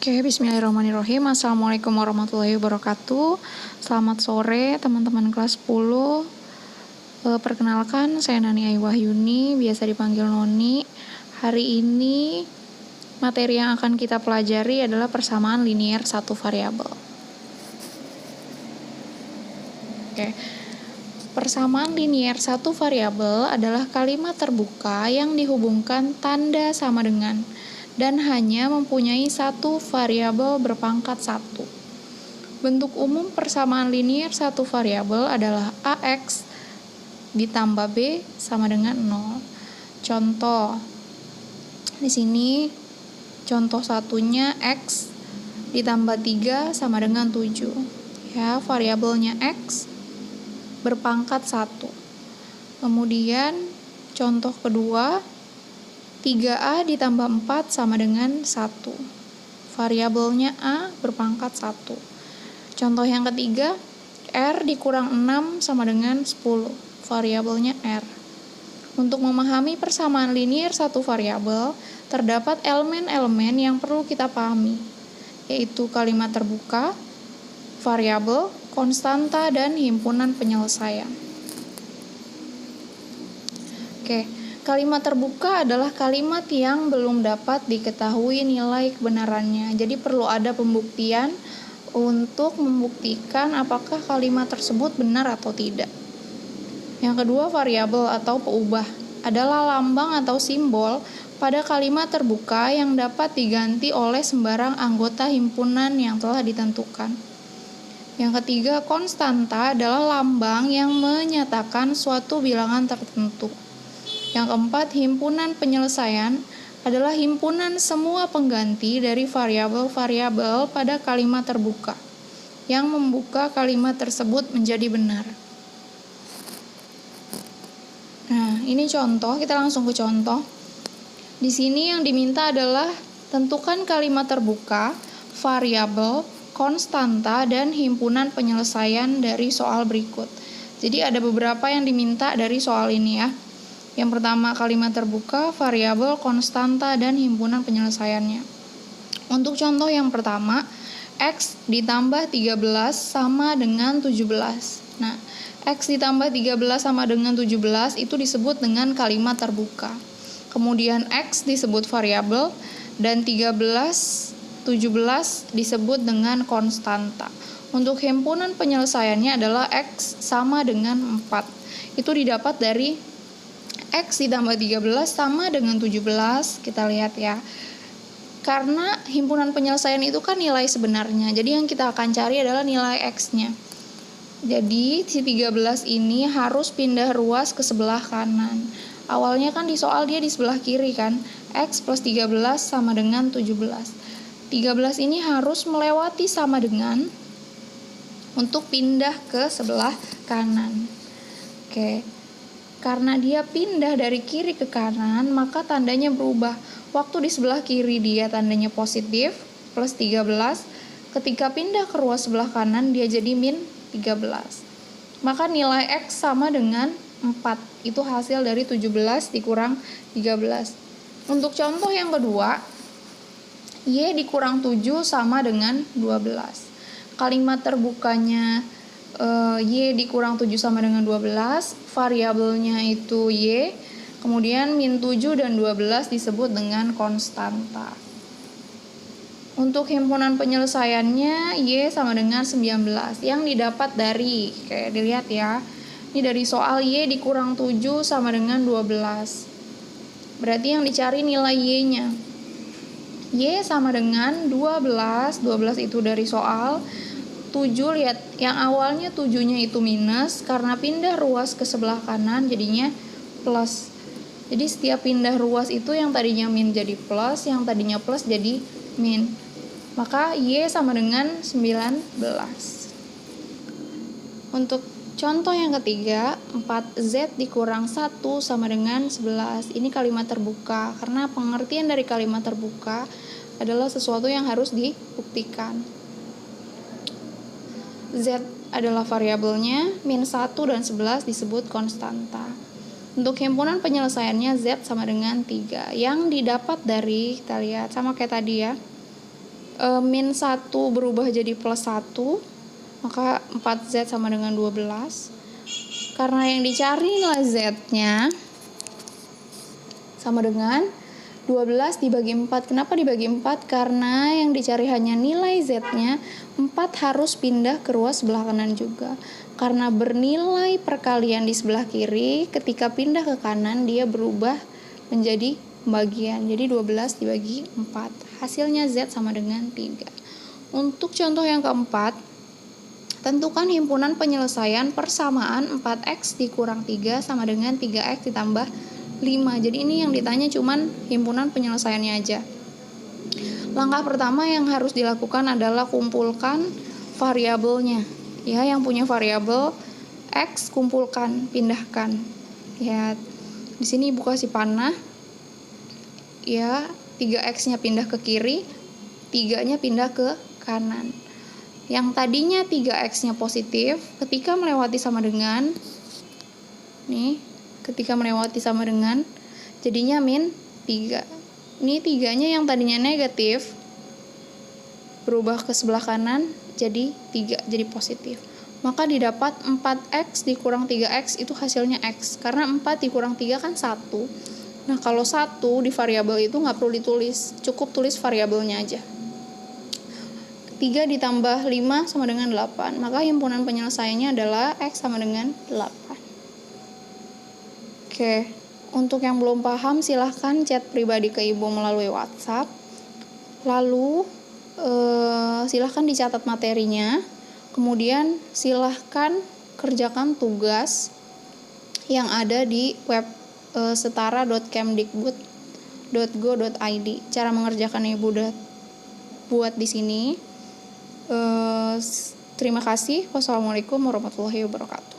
Oke, bismillahirrahmanirrahim. Assalamualaikum warahmatullahi wabarakatuh. Selamat sore teman-teman kelas 10. Perkenalkan, saya Nani Ayu Wahyuni, biasa dipanggil Noni. Hari ini materi yang akan kita pelajari adalah persamaan linier satu variabel. Oke. Persamaan linier satu variabel adalah kalimat terbuka yang dihubungkan tanda sama dengan dan hanya mempunyai satu variabel berpangkat 1. Bentuk umum persamaan linier satu variabel adalah AX ditambah B sama dengan 0. Contoh, di sini contoh satunya X ditambah 3 sama dengan 7. Ya, variabelnya X berpangkat 1. Kemudian contoh kedua, 3A ditambah 4 sama dengan 1. Variabelnya A berpangkat 1. Contoh yang ketiga, R dikurang 6 sama dengan 10. Variabelnya R. Untuk memahami persamaan linier satu variabel, terdapat elemen-elemen yang perlu kita pahami, yaitu kalimat terbuka, variabel, konstanta, dan himpunan penyelesaian. Oke. Kalimat terbuka adalah kalimat yang belum dapat diketahui nilai kebenarannya. Jadi perlu ada pembuktian untuk membuktikan apakah kalimat tersebut benar atau tidak. Yang kedua, variabel atau peubah adalah lambang atau simbol pada kalimat terbuka yang dapat diganti oleh sembarang anggota himpunan yang telah ditentukan. Yang ketiga, konstanta adalah lambang yang menyatakan suatu bilangan tertentu. Yang keempat, himpunan penyelesaian adalah himpunan semua pengganti dari variabel-variabel pada kalimat terbuka yang membuka kalimat tersebut menjadi benar. Nah, ini contoh, kita langsung ke contoh. Di sini yang diminta adalah tentukan kalimat terbuka, variabel, konstanta, dan himpunan penyelesaian dari soal berikut. Jadi ada beberapa yang diminta dari soal ini ya. Yang pertama, kalimat terbuka, variabel, konstanta, dan himpunan penyelesaiannya. Untuk contoh yang pertama, X ditambah 13 sama dengan 17. Nah, X ditambah 13 sama dengan 17 itu disebut dengan kalimat terbuka. Kemudian X disebut variabel, dan 13, 17 disebut dengan konstanta. Untuk himpunan penyelesaiannya adalah X sama dengan 4. Itu didapat dari X ditambah 13 sama dengan 17, kita lihat ya. Karena himpunan penyelesaian itu kan nilai sebenarnya, jadi yang kita akan cari adalah nilai X-nya. Jadi si 13 ini harus pindah ruas ke sebelah kanan. Awalnya kan di soal dia di sebelah kiri kan, X plus 13 sama dengan 17. 13 ini harus melewati sama dengan untuk pindah ke sebelah kanan. Oke. Karena dia pindah dari kiri ke kanan, maka tandanya berubah. Waktu di sebelah kiri dia tandanya positif, plus 13. Ketika pindah ke ruas sebelah kanan, dia jadi min 13. Maka nilai X sama dengan 4. Itu hasil dari 17 dikurang 13. Untuk contoh yang kedua, Y dikurang 7 sama dengan 12. Kalimat terbukanya Y dikurang 7 sama dengan 12, variabelnya itu Y, kemudian min 7 dan 12 disebut dengan konstanta. Untuk himpunan penyelesaiannya Y sama dengan 19, yang didapat dari, kayak dilihat ya, ini dari soal Y dikurang 7 sama dengan 12. Berarti yang dicari nilai Y-nya. Y sama dengan 12, 12 itu dari soal. 7, lihat yang awalnya 7-nya itu minus, karena pindah ruas ke sebelah kanan jadinya plus. Jadi setiap pindah ruas itu yang tadinya min jadi plus, yang tadinya plus jadi min. Maka Y sama dengan 19. Untuk contoh yang ketiga, 4Z dikurang 1 sama dengan 11. Ini kalimat terbuka, karena pengertian dari kalimat terbuka adalah sesuatu yang harus dibuktikan. Z adalah variabelnya, min 1 dan 11 disebut konstanta. Untuk himpunan penyelesaiannya Z sama dengan 3. Yang didapat dari, kita lihat sama kayak tadi ya, min 1 berubah jadi plus 1, maka 4Z sama dengan 12. Karena yang dicari nilai Z-nya sama dengan 12 dibagi 4. Kenapa dibagi 4? Karena yang dicari hanya nilai Z-nya, 4 harus pindah ke ruas sebelah kanan juga. Karena bernilai perkalian di sebelah kiri, ketika pindah ke kanan dia berubah menjadi pembagian. Jadi 12 dibagi 4. Hasilnya Z sama dengan 3. Untuk contoh yang keempat, tentukan himpunan penyelesaian persamaan 4X dikurang 3 sama dengan 3X ditambah 5. Jadi ini yang ditanya cuman himpunan penyelesaiannya aja. Langkah pertama yang harus dilakukan adalah kumpulkan variabelnya. Ya, yang punya variabel X kumpulkan, pindahkan. Ya, di sini Ibu kasih panah. Ya, 3X-nya pindah ke kiri, 3-nya pindah ke kanan. Yang tadinya 3X-nya positif, ketika melewati sama dengan jadinya min 3. Ini 3-nya yang tadinya negatif berubah ke sebelah kanan jadi 3, jadi positif. Maka didapat 4X dikurang 3X itu hasilnya X. Karena 4 dikurang 3 kan 1. Nah, kalau 1 di variabel itu nggak perlu ditulis, cukup tulis variabelnya aja. 3 ditambah 5 sama dengan 8. Maka himpunan penyelesaiannya adalah X sama dengan 8. Oke, untuk yang belum paham silahkan chat pribadi ke Ibu melalui WhatsApp. Lalu silahkan dicatat materinya. Kemudian silahkan kerjakan tugas yang ada di web setara.kemdikbud.go.id. Cara mengerjakannya Ibu udah buat di sini. Terima kasih. Wassalamualaikum warahmatullahi wabarakatuh.